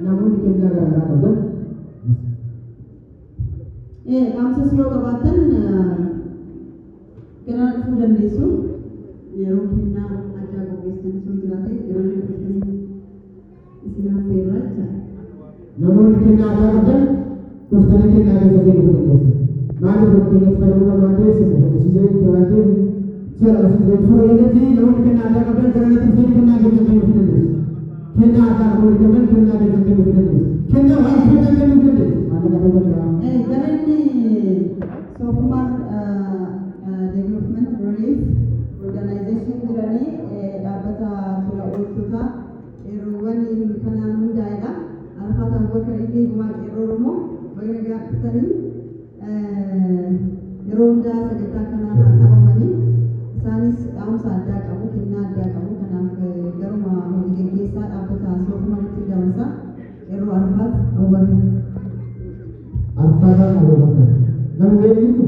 namoonni kennaa garaagaraa qaban qaamsa siyoo qabaatan gara dhufuu dandeessu yeroo kennaa addaa qopheessan sun jiraate yeroo qopheessan isinaaf beeraa jecha namoonni kennaa addaa qaban dhuftanii kennaa keessatti dhufuu dandeessu maaliif fakkeenyatti fayyadamuu waan ta'eef sirriisisee jiraatee seera asii suuraa irratti namoonni kennaa addaa qaban gara dhufanii kennaa keessatti dhufuu dandeessu kennaa addaa namoonni qaban kennaa keessatti dhufuu dandeessu kennaa waan keessatti dhufuu dandeessu Garanni Sofuman Development Relief Organization jiranii dhaabbata tola ooltota yerowwan kanaan hundaa'edha. Arfata Abubakar fi Gumaan yeroo Oromoo wayina gaaffatanii yeroo hundaa sagantaa kanarraa dhabamanii isaanis dhaamsa addaa qabu kennaa addaa qabu kanaaf garuma hojii gaggeessaa dhaabbata Sofumanitti dabarsa yeroo Arfat Abubakar. Arfata Abubakar namni beeku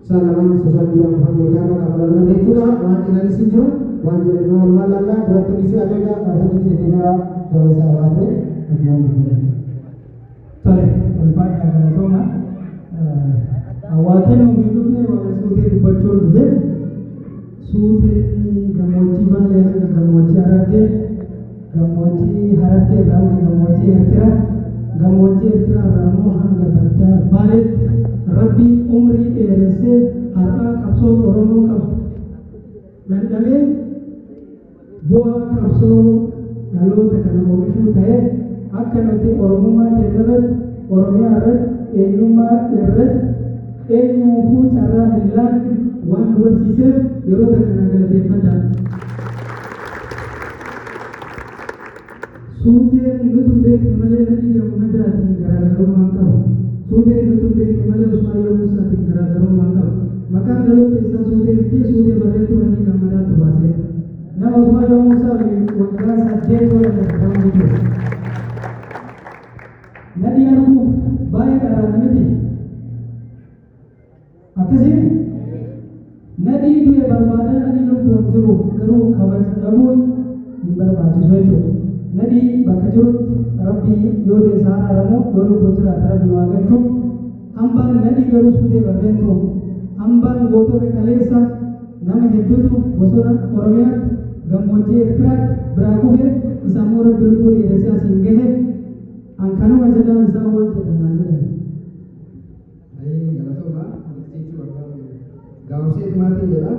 salaman social media muhammadiyyaa kana kafalan beekuudha waan jiran isin jiru waan jiran normal alla duratti isi adeega adatti deddeebi'a gabaasa waate ajaan tole ulfaadha galatooma hawaasni nuyi dhufne waan suutee dubbachuun dhufe suutee gammoojjii baalee hanga gammoojjii harargee irraa hanga gammoojjii Eertiraa gammoojjii Eertiraa irraa immoo hanga baddaa baaleetti rabbiin umrii dheeressee har'aa qabsoo Oromoo qabu dandhamee bu'aa qabsoo dhaloota kana oomishuu ta'ee akka nuti Oromummaa keessatti Oromiyaa irratti eenyummaa irratti eenyuufuu carraa hin laanne waan nu barsiiseef yeroo kana galateeffadhaa. Suuteen nuti beekne malee nadii gammadaatiin garaagarummaan qabu. Suuteen nuti beekne malee Usmaayyoo Musaatiin garaagarummaan qabu. Maqaan dhaloota isaa suutee fi suutee barreeffatu nadii gammadaatu baasee. Nama Usmaayyoo Musaa waggaa 8 tola kan jiru. Nadii arguuf baay'ee dharraa miti. Akkasiin nadii du'e barbaada nadii lubbuun jiruuf garuu kabaja dhabuun hin barbaachisu jechuudha. Nadii bakka jirutti rabbii yoo isaa aramu yoo lubbuun jiraate rabbi waa galchuuf hambaan nadii garuu suutee barreeffatu hambaan gootota kaleessa nama hedduutu bosona Oromiyaatti gammoojjii Eertiraatti biraa kufe isa immoo rabbi lubbuu dheeressee asiin gahe ankanuma jedhan isaa waan jedhanaa jedhan. Gaafsee maatiin jedha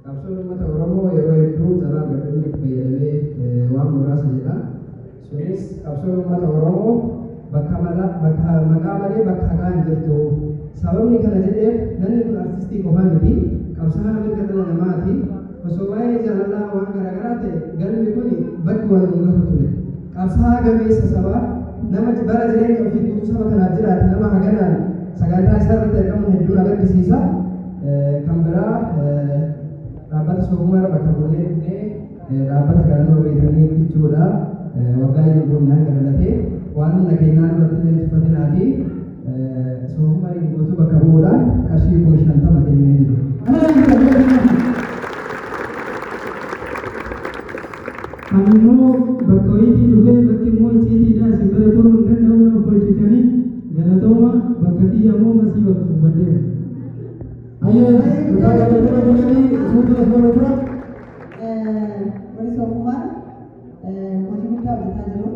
qabsoon uummata Oromoo yeroo hedduu carraa gadhiin fayyadamee waan muraasa jedha. Sunis qabsoon uummata Oromoo maqaa malee bakka haqaa hin jirtu. Sababni kana jedheef namni kun artistii qofaa miti qabsaa'aa mirga dhala namaati. Osoo waa'ee jaalalaa waan garaagaraa ta'e galmi kun bakki waan nu gahu ture. Qabsaa'aa gameessa sabaa nama bara jireenya ofii guutuu saba kanaaf jiraate nama haganaan sagantaa isaa irratti argamu hedduun agarsiisa. Kan biraa dhaabbata Sofumaa bakka buunee dhufnee dhaabbata kana nama beekanii jechuudha. Waggaa yeroo hanga dalatee waan humna keenyaa irratti illee tuffatinaati. Sofumaa guutuu bakka bu'uudhaan qarshii 50,000 kennee jiru. Ammoo bakka hojiitii dhufee bakki immoo icciitiidhaa isin bira turuu hin danda'u nama hojjetanii galatooma bakka kiyya immoo masii bakka uffadheera. Wali Sofumaan hojii guddaa hojjetaa jiru.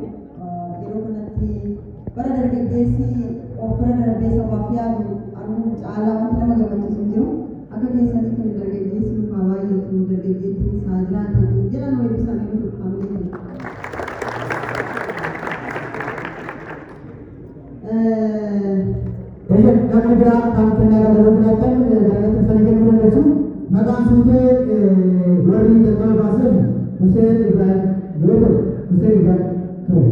Yeroo kanatti bara dargaggeessi of bira darbee sabaaf yaadu arguu caalaa wanti nama gammachiisu hin jiru. Akka keessatti kan dargaggeessi dhufaa baay'eetu dargaggeessi isaa jiraatanii jedhan wayii isaanii nuti dhufamanii jiru. namni biraa kan kennaa dabaluu fudhatan galata sana kennuu dandeessu. Maqaan suutee warri jalqaba baasan Hussein Ibrahim yoo ta'u Hussein Ibrahim ture.